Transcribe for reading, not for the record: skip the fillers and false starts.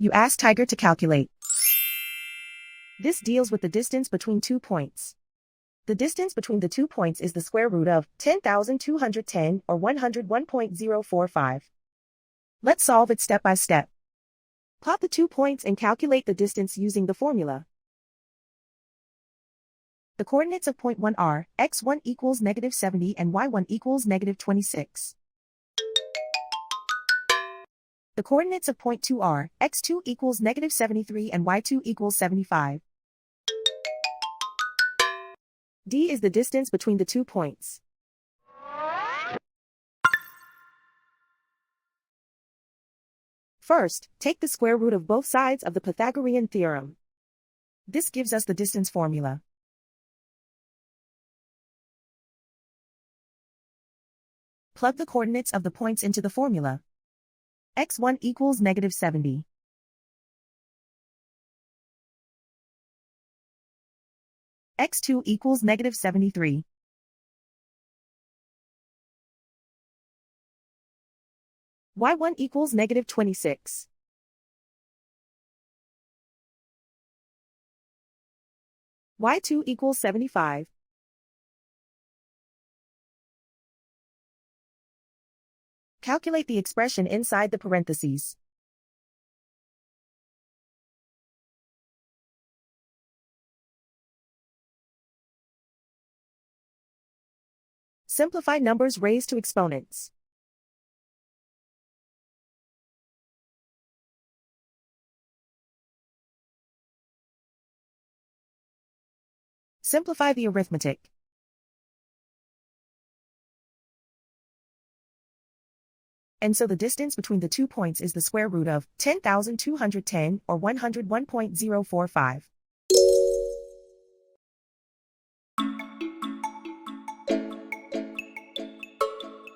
You ask Tiger to calculate. This deals with the distance between 2 points. The distance between the 2 points is the square root of 10,210 or 101.045. Let's solve it step by step. Plot the 2 points and calculate the distance using the formula. The coordinates of point 1 are x1 equals -70 and y1 equals -26. The coordinates of point 2 are x2 equals -73 and y2 equals 75. D is the distance between the 2 points. First, take the square root of both sides of the Pythagorean theorem. This gives us the distance formula. Plug the coordinates of the points into the formula. x1 equals -70. x2 equals -73. y1 equals -26. y2 equals 75. Calculate the expression inside the parentheses. Simplify numbers raised to exponents. Simplify the arithmetic. And so the distance between the 2 points is the square root of 10,210 or 101.045.